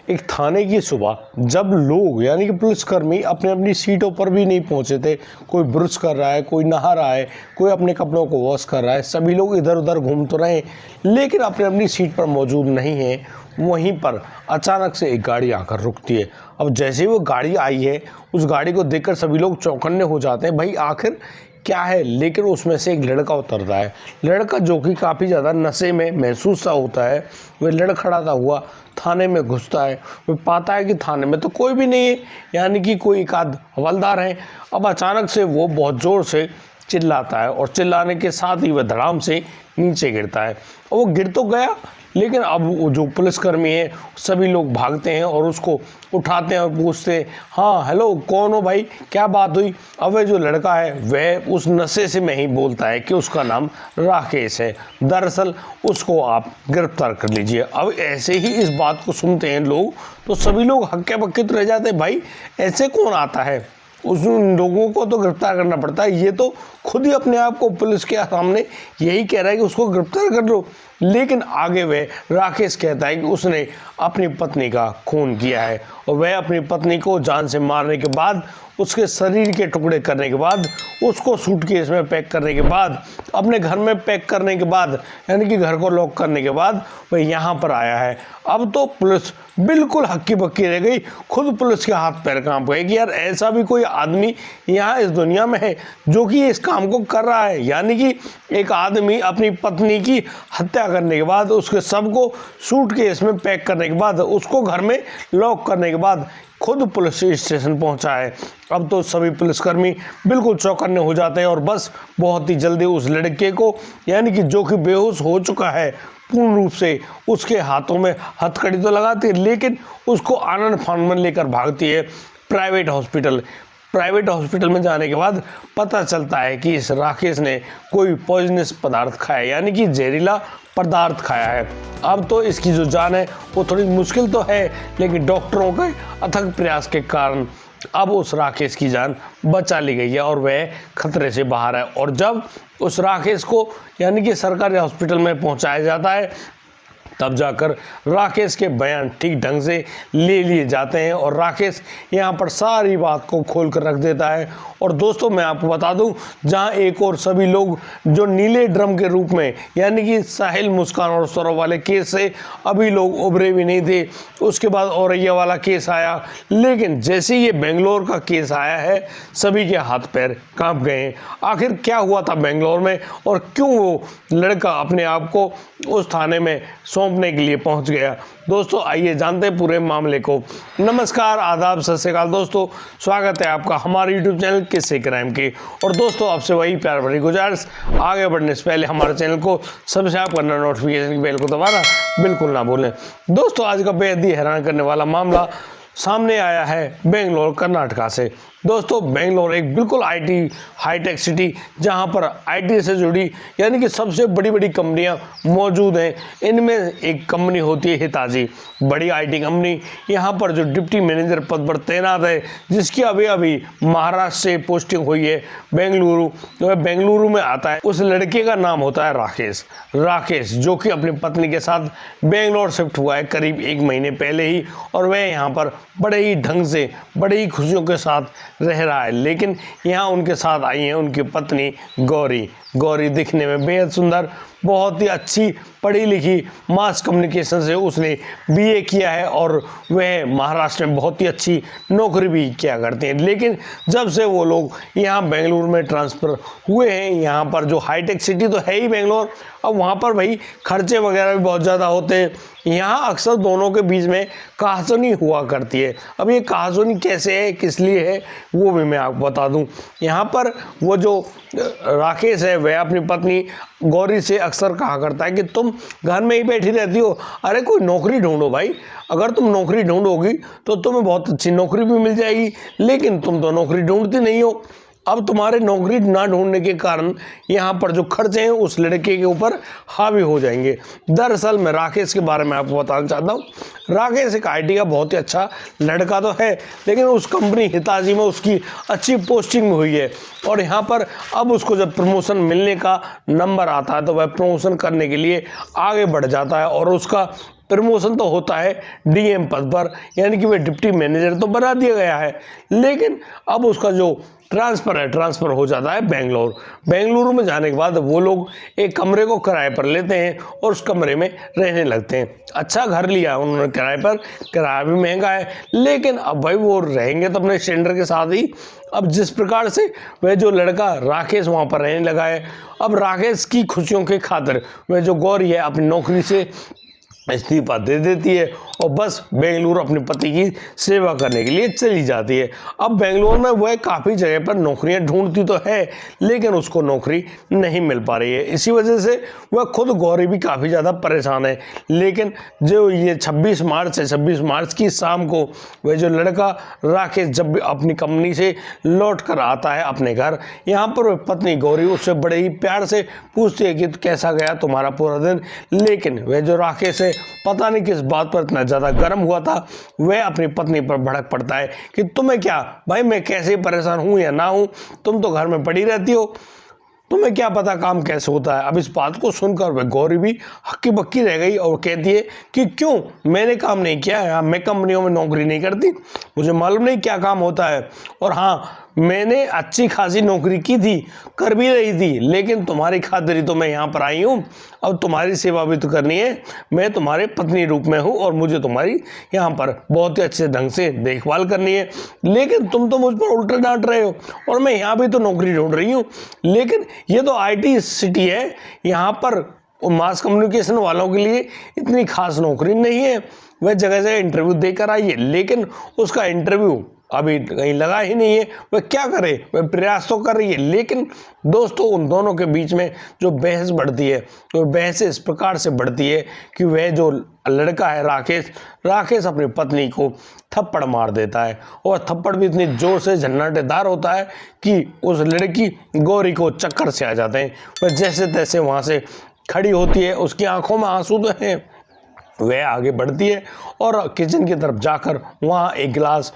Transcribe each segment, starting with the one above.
एक थाने की सुबह जब लोग यानी कि पुलिसकर्मी अपने अपनी सीटों पर भी नहीं पहुंचे थे। कोई ब्रश कर रहा है, कोई नहा रहा है, कोई अपने कपड़ों को वॉश कर रहा है, सभी लोग इधर उधर घूम तो रहे लेकिन अपने अपनी सीट पर मौजूद नहीं है। वहीं पर अचानक से एक गाड़ी आकर रुकती है। अब जैसे ही वो गाड़ी आई है, उस गाड़ी को देखकर सभी लोग चौंकन्ने हो जाते हैं, भाई आखिर क्या है। लेकिन उसमें से एक लड़का उतरता है। लड़का जो कि काफ़ी ज़्यादा नशे में महसूस सा होता है। वह लड़खड़ाता हुआ थाने में घुसता है। वह पाता है कि थाने में तो कोई भी नहीं है, यानी कि कोई एक आध हवलदार है। अब अचानक से वो बहुत ज़ोर से चिल्लाता है और चिल्लाने के साथ ही वह धड़ाम से नीचे गिरता है। और वो गिर तो गया, लेकिन अब वो जो पुलिसकर्मी है सभी लोग भागते हैं और उसको उठाते हैं और पूछते हैं, हाँ हेलो कौन हो भाई, क्या बात हुई। अब वह जो लड़का है वह उस नशे से में ही बोलता है कि उसका नाम राकेश है। दरअसल उसको आप गिरफ्तार कर लीजिए। अब ऐसे ही इस बात को सुनते हैं लोग तो सभी लोग हक्के बक्के तो रह जाते हैं, भाई ऐसे कौन आता है, उस लोगों को तो गिरफ्तार करना पड़ता है। ये तो खुद ही अपने आप को पुलिस के सामने यही कह रहा है कि उसको गिरफ्तार कर लो। लेकिन आगे वह राकेश कहता है कि उसने अपनी पत्नी का खून किया है और वह अपनी पत्नी को जान से मारने के बाद, उसके शरीर के टुकड़े करने के बाद, उसको सूटकेस में पैक करने के बाद, अपने घर में पैक करने के बाद, यानी कि घर को लॉक करने के बाद वह यहाँ पर आया है। अब तो पुलिस बिल्कुल हक्की बक्की रह गई। खुद पुलिस के हाथ पैर कांप गए कि यार ऐसा भी कोई आदमी यहाँ इस दुनिया में है जो कि इस काम को कर रहा है। यानी कि एक आदमी अपनी पत्नी की हत्या करने के बाद, उसके शव को सूटकेस में पैक करने के बाद, उसको घर में लॉक करने के बाद खुद पुलिस स्टेशन पहुंचा है। अब तो सभी पुलिसकर्मी बिल्कुल चौकन्ने हो जाते हैं और बस बहुत ही जल्दी उस लड़के को, यानी कि जो कि बेहोश हो चुका है पूर्ण रूप से, उसके हाथों में हथकड़ी तो लगाती है लेकिन उसको आनन फानन में लेकर भागती है प्राइवेट हॉस्पिटल। प्राइवेट हॉस्पिटल में जाने के बाद पता चलता है कि इस राकेश ने कोई पॉइजनस पदार्थ खाया, यानी कि जहरीला पदार्थ खाया है। अब तो इसकी जो जान है वो थोड़ी मुश्किल तो है, लेकिन डॉक्टरों के अथक प्रयास के कारण अब उस राकेश की जान बचा ली गई है और वह खतरे से बाहर है। और जब उस राकेश को यानी कि सरकारी हॉस्पिटल में पहुंचाया जाता है, तब जाकर राकेश के बयान ठीक ढंग से ले लिए जाते हैं और राकेश यहाँ पर सारी बात को खोल कर रख देता है। और दोस्तों मैं आपको बता दूं, जहाँ एक और सभी लोग जो नीले ड्रम के रूप में, यानी कि साहिल, मुस्कान और सौरभ वाले केस से अभी लोग उभरे भी नहीं थे, उसके बाद औरैया वाला केस आया, लेकिन जैसे ये बेंगलोर का केस आया है सभी के हाथ पैर कांप गए हैं। आखिर क्या हुआ था बेंगलोर में और क्यों वो लड़का अपने आप को उस थाने में सौंपने के लिए पहुंच गया। दोस्तों आइए जानते हैं पूरे मामले को। नमस्कार, आदाब, सत श्री अकाल दोस्तों, स्वागत है आपका हमारे YouTube चैनल किस्से क्राइम के। और दोस्तों आपसे वही प्यार भरी गुजारिश, आगे बढ़ने से पहले हमारे चैनल को सब्सक्राइब करना, नोटिफिकेशन की बेल को दबाना बिल्कुल ना भूलें। दोस्तों आज का बेहद ही हैरान करने वाला मामला सामने आया है बेंगलोर कर्नाटका से। दोस्तों बेंगलोर एक बिल्कुल आईटी हाईटेक सिटी, जहां पर आईटी से जुड़ी यानी कि सबसे बड़ी बड़ी कंपनियां मौजूद हैं। इनमें एक कंपनी होती है हिताची, बड़ी आईटी कंपनी। यहां पर जो डिप्टी मैनेजर पद पर तैनात है, जिसकी अभी अभी महाराष्ट्र से पोस्टिंग हुई है बेंगलुरु, तो बेंगलुरु में आता है। उस लड़के का नाम होता है राकेश, जो कि अपनी पत्नी के साथ बेंगलोर शिफ्ट हुआ है करीब 1 महीने पहले ही। और वह यहाँ पर बड़े ही ढंग से, बड़े ही खुशियों के साथ रह रहा है। लेकिन यहाँ उनके साथ आई है उनकी पत्नी गौरी दिखने में बेहद सुंदर, बहुत ही अच्छी पढ़ी लिखी, मास कम्युनिकेशन से उसने बीए किया है और वह महाराष्ट्र में बहुत ही अच्छी नौकरी भी किया करते हैं। लेकिन जब से वो लोग यहाँ बेंगलुरु में ट्रांसफ़र हुए हैं, यहाँ पर जो हाईटेक सिटी तो है ही बेंगलोर, अब वहाँ पर भाई खर्चे वगैरह भी बहुत ज़्यादा होते हैं। यहाँ अक्सर दोनों के बीच में कहासुनी हुआ करती है। अब ये कहासुनी कैसे है, किस लिए है, वो भी मैं आपको बता दूँ। यहाँ पर वो जो राकेश है वह अपनी पत्नी गौरी से अक्सर कहा करता है कि तुम घर में ही बैठी रहती हो, अरे कोई नौकरी ढूंढो भाई, अगर तुम नौकरी ढूंढोगी तो तुम्हें बहुत अच्छी नौकरी भी मिल जाएगी, लेकिन तुम तो नौकरी ढूंढती नहीं हो। अब तुम्हारे नौकरी ना ढूंढने के कारण यहाँ पर जो खर्चे हैं उस लड़के के ऊपर हावी हो जाएंगे। दरअसल मैं राकेश के बारे में आपको बताना चाहता हूँ। राकेश एक आईटी का बहुत ही अच्छा लड़का तो है, लेकिन उस कंपनी हिताची में उसकी अच्छी पोस्टिंग हुई है और यहाँ पर अब उसको जब प्रमोशन मिलने का नंबर आता है तो वह प्रमोशन करने के लिए आगे बढ़ जाता है और उसका प्रमोशन तो होता है डीएम पद पर, यानी कि वह डिप्टी मैनेजर तो बना दिया गया है, लेकिन अब उसका जो ट्रांसफ़र हो जाता है बेंगलुरु में जाने के बाद वो लोग एक कमरे को किराए पर लेते हैं और उस कमरे में रहने लगते हैं। अच्छा घर लिया उन्होंने किराए पर, किराया भी महंगा है, लेकिन अब भाई वो रहेंगे तो अपने स्टैंडर्ड के साथ ही। अब जिस प्रकार से वह जो लड़का राकेश वहाँ पर रहने लगा है, अब राकेश की खुशियों की खातिर वह जो गौरी है अपनी नौकरी से इस्तीफा दे देती है और बस बेंगलुरु अपने पति की सेवा करने के लिए चली जाती है। अब बेंगलुरु में वह काफ़ी जगह पर नौकरियां ढूंढती तो है, लेकिन उसको नौकरी नहीं मिल पा रही है। इसी वजह से वह खुद गौरी भी काफ़ी ज़्यादा परेशान है। लेकिन जो ये 26 मार्च है, 26 मार्च की शाम को वह जो लड़का राकेश जब अपनी कंपनी से लौट कर आता है अपने घर, यहाँ पर वह पत्नी गौरी उससे बड़े ही प्यार से पूछती है कि कैसा गया तुम्हारा पूरा दिन। लेकिन वह जो राकेश है पता नहीं किस बात पर इतना ज़्यादा गर्म हुआ था, वह अपनी पत्नी पर भड़क पड़ता है कि तुम्हें क्या भाई, मैं कैसे परेशान हूं या ना हूं, तुम तो घर में पड़ी रहती हो, तुम्हें क्या पता काम कैसे होता है। अब इस बात को सुनकर वह गौरी भी हक्की बक्की रह गई और कहती है कि क्यों, मैंने काम नहीं किया है, मैं कंपनियों में नौकरी नहीं करती, मुझे मालूम नहीं क्या काम होता है। और हाँ, मैंने अच्छी खासी नौकरी की थी, कर भी रही थी, लेकिन तुम्हारी खातिर ही तो मैं यहाँ पर आई हूँ। अब तुम्हारी सेवा भी तो करनी है, मैं तुम्हारे पत्नी रूप में हूँ और मुझे तुम्हारी यहाँ पर बहुत ही अच्छे ढंग से देखभाल करनी है। लेकिन तुम तो मुझ पर उल्टा डांट रहे हो और मैं यहाँ भी तो नौकरी ढूंढ रही हूँ। लेकिन ये तो IT सिटी है, यहाँ पर मास कम्युनिकेशन वालों के लिए इतनी खास नौकरी नहीं है। वह जगह जगह इंटरव्यू देकर आई है, लेकिन उसका इंटरव्यू अभी कहीं लगा ही नहीं है। वह क्या करे, वह प्रयास तो कर रही है, लेकिन दोस्तों उन दोनों के बीच में जो बहस बढ़ती है, तो बहस इस प्रकार से बढ़ती है कि वह जो लड़का है राकेश अपनी पत्नी को थप्पड़ मार देता है, और थप्पड़ भी इतनी जोर से झन्नाटेदार होता है कि उस लड़की गौरी को चक्कर से आ जाते हैं। वह जैसे तैसे वहाँ से खड़ी होती है, उसकी आंखों में आंसू तो हैं। वह आगे बढ़ती है और किचन की तरफ जाकर वहाँ एक गिलास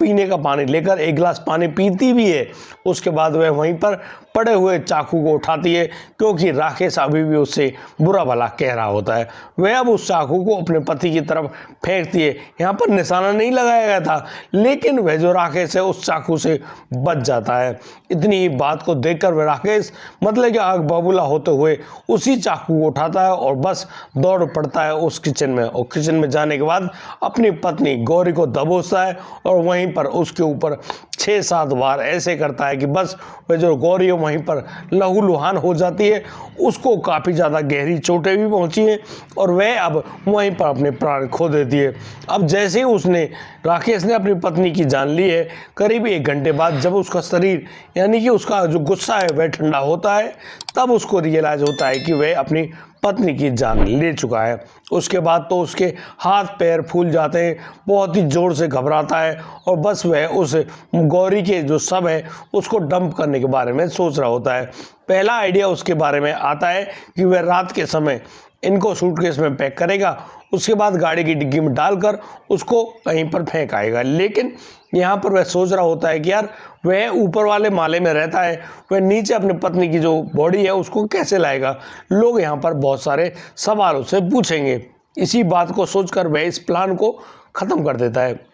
पीने का पानी लेकर एक गिलास पानी पीती भी है। उसके बाद वह वहीं पर पड़े हुए चाकू को उठाती है, क्योंकि राकेश अभी भी उससे बुरा भला कह रहा होता है। वह अब उस चाकू को अपने पति की तरफ फेंकती है। यहाँ पर निशाना नहीं लगाया गया था, लेकिन वह जो राकेश है उस चाकू से बच जाता है। इतनी ही बात को देखकर वह राकेश मतलब कि आग बबूला होते हुए उसी चाकू को उठाता है और बस दौड़ पड़ता है उस किचन में, और किचन में जाने के बाद अपनी पत्नी गौरी को दबोचता है और वहीं पर उसके ऊपर 6-7 बार ऐसे करता है कि बस वह जो गौरी है वहीं पर लहूलुहान हो जाती है। उसको काफ़ी ज़्यादा गहरी चोटें भी पहुंची हैं और वह अब वहीं पर अपने प्राण खो देती है। अब जैसे ही राकेश ने अपनी पत्नी की जान ली है, करीब 1 घंटे बाद जब उसका शरीर यानी कि उसका जो गुस्सा है वह ठंडा होता है, तब उसको रियलाइज होता है कि वह अपनी पत्नी की जान ले चुका है। उसके बाद तो उसके हाथ पैर फूल जाते हैं, बहुत ही ज़ोर से घबराता है और बस वह उस गौरी के जो शव है उसको डंप करने के बारे में सोच रहा होता है। पहला आइडिया उसके बारे में आता है कि वह रात के समय इनको सूटकेस में पैक करेगा, उसके बाद गाड़ी की डिग्गी में डालकर उसको कहीं पर फेंक आएगा। लेकिन यहाँ पर वह सोच रहा होता है कि यार वह ऊपर वाले माले में रहता है, वह नीचे अपनी पत्नी की जो बॉडी है उसको कैसे लाएगा, लोग यहाँ पर बहुत सारे सवाल उससे पूछेंगे। इसी बात को सोचकर वह इस प्लान को ख़त्म कर देता है।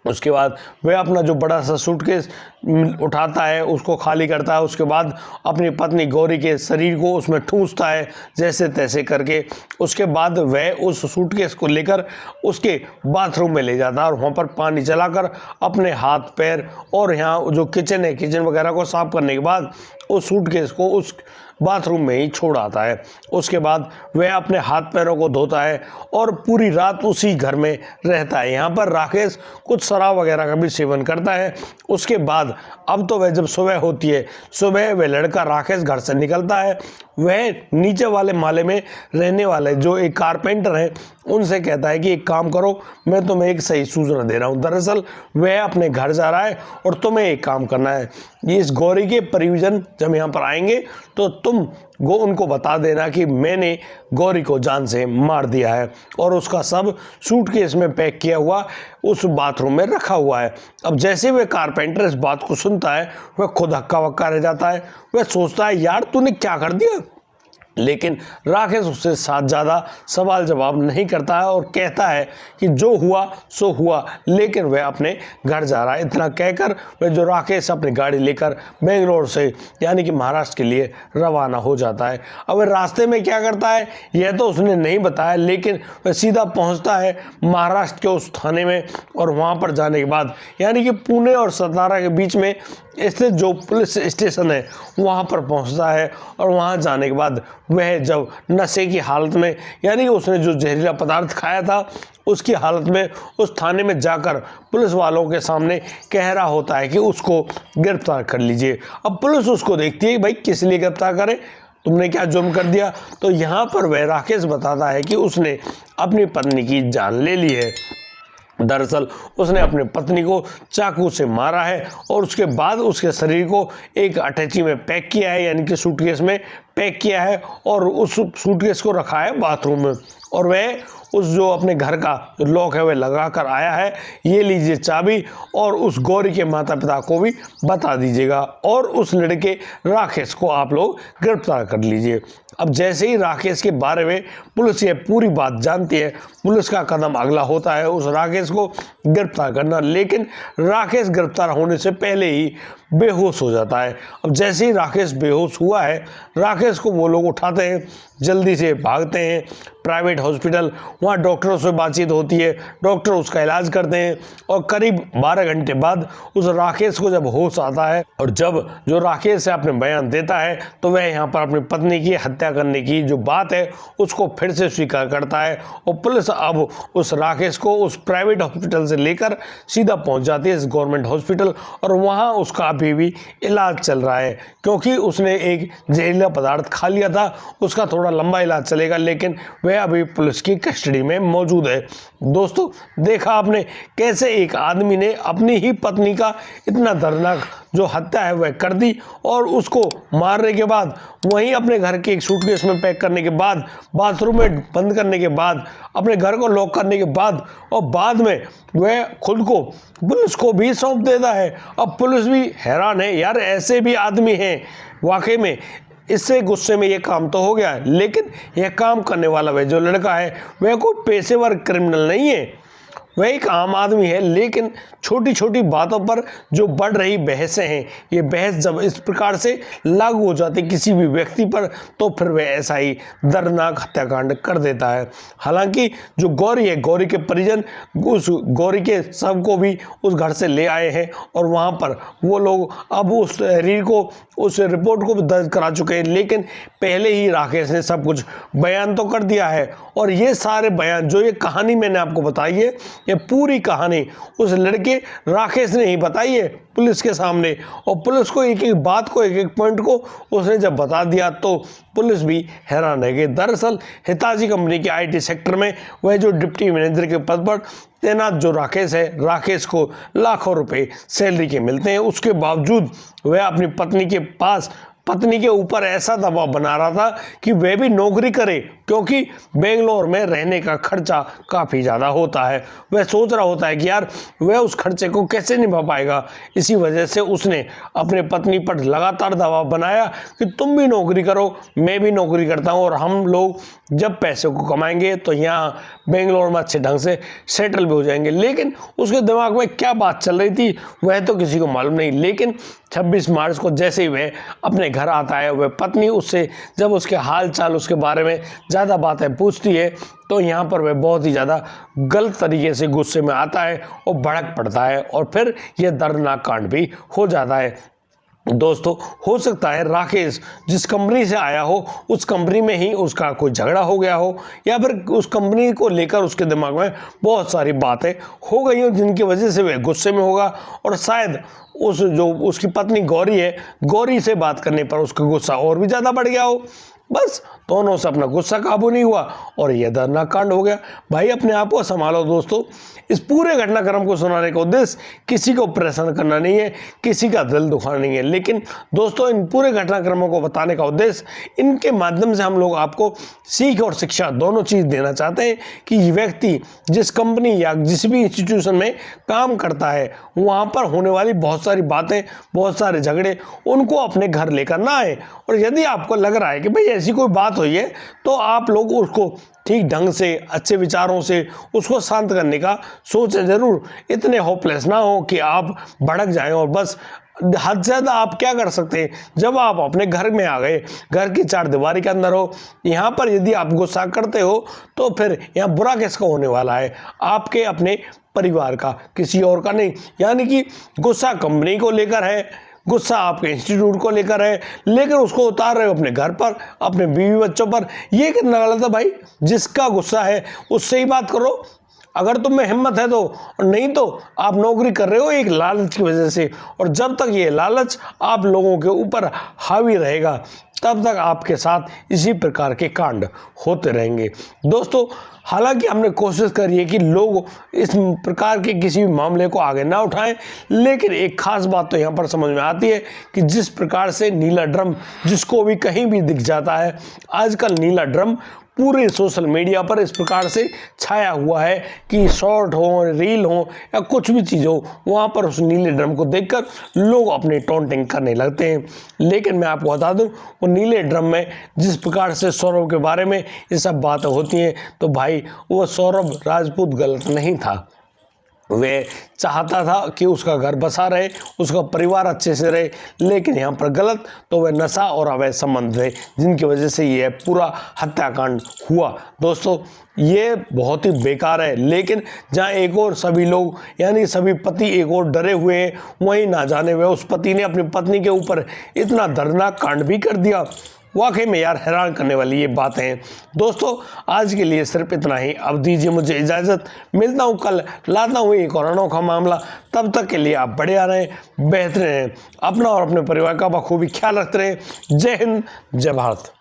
उसके बाद वह अपना जो बड़ा सा सूटकेस उठाता है, उसको खाली करता है। उसके बाद अपनी पत्नी गौरी के शरीर को उसमें ठूंसता है जैसे तैसे करके। उसके बाद वह उस सूटकेस को लेकर उसके बाथरूम में ले जाता है और वहाँ पर पानी चलाकर अपने हाथ पैर और यहाँ जो किचन है, किचन वगैरह को साफ करने के बाद उस सूटकेस को उस बाथरूम में ही छोड़ आता है। उसके बाद वह अपने हाथ पैरों को धोता है और पूरी रात उसी घर में रहता है। यहाँ पर राकेश कुछ शराब वगैरह का भी सेवन करता है। उसके बाद अब तो वह जब सुबह होती है, सुबह वह लड़का राकेश घर से निकलता है। वह नीचे वाले माले में रहने वाले जो एक कारपेंटर हैं उनसे कहता है कि एक काम करो, मैं तुम्हें एक सही सूचना दे रहा हूँ। दरअसल वह अपने घर जा रहा है और तुम्हें एक काम करना है, इस गौरी के परिजन जब यहाँ पर आएंगे तो तुम उनको बता देना कि मैंने गौरी को जान से मार दिया है और उसका सब सूटकेस में पैक किया हुआ उस बाथरूम में रखा हुआ है। अब जैसे वह कारपेंटर इस बात को सुनता है वह खुद हक्का बक्का रह जाता है। वह सोचता है यार तूने क्या कर दिया, लेकिन राकेश उससे साथ ज़्यादा सवाल जवाब नहीं करता है और कहता है कि जो हुआ सो हुआ, लेकिन वह अपने घर जा रहा है। इतना कहकर वह जो राकेश अपनी गाड़ी लेकर बेंगलोर से यानी कि महाराष्ट्र के लिए रवाना हो जाता है। अब वह रास्ते में क्या करता है यह तो उसने नहीं बताया, लेकिन वह सीधा पहुंचता है महाराष्ट्र के उस थाने में और वहां पर जाने के बाद यानी कि पुणे और सतारा के बीच में स्थित जो पुलिस स्टेशन है वहाँ पर पहुँचता है। और वहाँ जाने के बाद वह जब नशे की हालत में यानी कि उसने जो जहरीला पदार्थ खाया था उसकी हालत में उस थाने में जाकर पुलिस वालों के सामने कह रहा होता है कि उसको गिरफ्तार कर लीजिए। अब पुलिस उसको देखती है कि भाई किस लिए गिरफ्तार करें, तुमने क्या जुर्म कर दिया। तो यहाँ पर वह राकेश बताता है कि उसने अपनी पत्नी की जान ले ली है। दरअसल उसने अपनी पत्नी को चाकू से मारा है और उसके बाद उसके शरीर को एक अटैची में पैक किया है यानी कि सूटकेस में पैक किया है और उस सूटकेस को रखा है बाथरूम में। और वह उस जो अपने घर का जो लॉक है वह लगा कर आया है, ये लीजिए चाबी और उस गौरी के माता पिता को भी बता दीजिएगा और उस लड़के राकेश को आप लोग गिरफ्तार कर लीजिए। अब जैसे ही राकेश के बारे में पुलिस ये पूरी बात जानती है, पुलिस का कदम अगला होता है उस राकेश को गिरफ्तार करना, लेकिन राकेश गिरफ्तार होने से पहले ही बेहोश हो जाता है। अब जैसे ही राकेश बेहोश हुआ है, राकेश को वो लोग उठाते हैं, जल्दी से भागते हैं प्राइवेट हॉस्पिटल। वहाँ डॉक्टरों से बातचीत होती है, डॉक्टर उसका इलाज करते हैं और करीब 12 घंटे बाद उस राकेश को जब होश आता है और जब जो राकेश है अपने बयान देता है तो वह यहाँ पर अपनी पत्नी की हत्या करने की जो बात है उसको फिर से स्वीकार करता है। और पुलिस अब उस राकेश को उस प्राइवेट हॉस्पिटल से लेकर सीधा पहुँच जाती है इस गवर्नमेंट हॉस्पिटल और वहाँ उसका अभी भी इलाज चल रहा है क्योंकि उसने एक जहरीला पदार्थ खा लिया था। उसका थोड़ा लंबा इलाज चलेगा, लेकिन वह अभी पुलिस की कस्टडी में मौजूद है। दोस्तों, देखा आपने कैसे एक आदमी ने अपनी ही पत्नी का इतना दर्दनाक जो हत्या है वह कर दी और उसको मारने के बाद वहीं अपने घर के एक सूटकेस में पैक करने के बाद, बाथरूम में बंद करने के बाद, अपने घर को लॉक करने के बाद और बाद में वह खुद को पुलिस को भी सौंप देता है। अब पुलिस भी हैरान है, यार ऐसे भी आदमी हैं वाकई में। इससे गुस्से में ये काम तो हो गया, लेकिन यह काम करने वाला वह जो लड़का है वह कोई पेशेवर क्रिमिनल नहीं है, वह एक आम आदमी है। लेकिन छोटी छोटी बातों पर जो बढ़ रही बहसें हैं, ये बहस जब इस प्रकार से लागू हो जाती किसी भी व्यक्ति पर तो फिर वह ऐसा ही दर्दनाक हत्याकांड कर देता है। हालांकि जो गौरी है, गौरी के परिजन उस गौरी के शव को भी उस घर से ले आए हैं और वहाँ पर वो लोग अब उस तहरीर को, उस रिपोर्ट को भी दर्ज करा चुके हैं, लेकिन पहले ही राकेश ने सब कुछ बयान तो कर दिया है। और ये सारे बयान जो ये कहानी मैंने आपको बताई है, ये पूरी कहानी उस लड़के राकेश ने ही बताई है पुलिस के सामने। और पुलिस को एक एक बात को, एक एक पॉइंट को उसने जब बता दिया तो पुलिस भी हैरान रह गई। दरअसल हिताची कंपनी के आईटी सेक्टर में वह जो डिप्टी मैनेजर के पद पर तैनात जो राकेश है, राकेश को लाखों रुपए सैलरी के मिलते हैं। उसके बावजूद वह अपनी पत्नी के ऊपर ऐसा दबाव बना रहा था कि वह भी नौकरी करे, क्योंकि बेंगलोर में रहने का खर्चा काफ़ी ज़्यादा होता है। वह सोच रहा होता है कि यार वह उस खर्चे को कैसे निभा पाएगा। इसी वजह से उसने अपने पत्नी पर लगातार दबाव बनाया कि तुम भी नौकरी करो, मैं भी नौकरी करता हूँ और हम लोग जब पैसे को कमाएंगे तो यहाँ बेंगलोर में अच्छे ढंग से सेटल भी हो जाएंगे। लेकिन उसके दिमाग में क्या बात चल रही थी वह तो किसी को मालूम नहीं। लेकिन 26 मार्च को जैसे ही वह अपने घर आता है, वह पत्नी उससे जब उसके हाल चाल, उसके बारे में ज़्यादा बातें पूछती है तो यहाँ पर वह बहुत ही ज़्यादा गलत तरीके से गुस्से में आता है और भड़क पड़ता है और फिर यह दर्दनाक कांड भी हो जाता है। दोस्तों, हो सकता है राकेश जिस कंपनी से आया हो उस कंपनी में ही उसका कोई झगड़ा हो गया हो या फिर उस कंपनी को लेकर उसके दिमाग में बहुत सारी बातें हो गई हो जिनकी वजह से वह गुस्से में होगा और शायद उस जो उसकी पत्नी गौरी है, गौरी से बात करने पर उसका गुस्सा और भी ज़्यादा बढ़ गया हो। बस दोनों से अपना गुस्सा काबू नहीं हुआ और यह दर्दनाक कांड हो गया। भाई अपने आप को संभालो दोस्तों। इस पूरे घटनाक्रम को सुनाने का उद्देश्य किसी को परेशान करना नहीं है, किसी का दिल दुखाना नहीं है, लेकिन दोस्तों इन पूरे घटनाक्रमों को बताने का उद्देश्य इनके माध्यम से हम लोग आपको सीख और शिक्षा दोनों चीज़ देना चाहते हैं कि व्यक्ति जिस कंपनी या जिस भी इंस्टीट्यूशन में काम करता है वहाँ पर होने वाली बहुत सारी बातें, बहुत सारे झगड़े उनको अपने घर लेकर ना आए। और यदि आपको लग रहा है कि भाई ऐसी कोई बात बात हुई है तो आप लोग उसको ठीक ढंग से अच्छे विचारों से उसको शांत करने का सोचें ज़रूर। इतने होपलेस ना हो कि आप भड़क जाएं और बस हद से ज़्यादा आप क्या कर सकते हैं, जब आप अपने घर में आ गए, घर की चार दीवारी के अंदर हो, यहाँ पर यदि आप गुस्सा करते हो तो फिर यहाँ बुरा किसका होने वाला है, आपके अपने परिवार का, किसी और का नहीं। यानी कि गुस्सा कंपनी को लेकर है, गुस्सा आपके इंस्टीट्यूट को लेकर है, लेकिन उसको उतार रहे हो अपने घर पर, अपने बीवी बच्चों पर। ये कितना गलत है भाई। जिसका गुस्सा है उससे ही बात करो, अगर तुम में हिम्मत है तो, और नहीं तो आप नौकरी कर रहे हो एक लालच की वजह से, और जब तक ये लालच आप लोगों के ऊपर हावी रहेगा तब तक आपके साथ इसी प्रकार के कांड होते रहेंगे। दोस्तों, हालांकि हमने कोशिश करी है कि लोग इस प्रकार के किसी भी मामले को आगे ना उठाएं, लेकिन एक खास बात तो यहाँ पर समझ में आती है कि जिस प्रकार से नीला ड्रम जिसको भी कहीं भी दिख जाता है, आजकल नीला ड्रम पूरे सोशल मीडिया पर इस प्रकार से छाया हुआ है कि शॉर्ट हो, रील हो या कुछ भी चीज़ हो, वहाँ पर उस नीले ड्रम को देखकर लोग अपनी टॉन्टिंग करने लगते हैं। लेकिन मैं आपको बता दूं, वो नीले ड्रम में जिस प्रकार से सौरभ के बारे में ये सब बातें होती हैं, तो भाई वो सौरभ राजपूत गलत नहीं था। वे चाहता था कि उसका घर बसा रहे, उसका परिवार अच्छे से रहे, लेकिन यहाँ पर गलत तो वह नशा और अवैध संबंध थे जिनकी वजह से ये पूरा हत्याकांड हुआ। दोस्तों, ये बहुत ही बेकार है। लेकिन जहाँ एक और सभी लोग यानी सभी पति एक और डरे हुए हैं, वहीं ना जाने वह उस पति ने अपनी पत्नी के ऊपर इतना दर्दनाक कांड भी कर दिया। वाकई में यार हैरान करने वाली ये बातें हैं। दोस्तों, आज के लिए सिर्फ इतना ही। अब दीजिए मुझे इजाज़त, मिलता हूँ कल, लाता हूँ एक और अनोखा मामला। तब तक के लिए आप बढ़िया रहें, बेहतर रहें, अपना और अपने परिवार का बखूबी ख्याल रखते रहें। जय हिंद, जय भारत।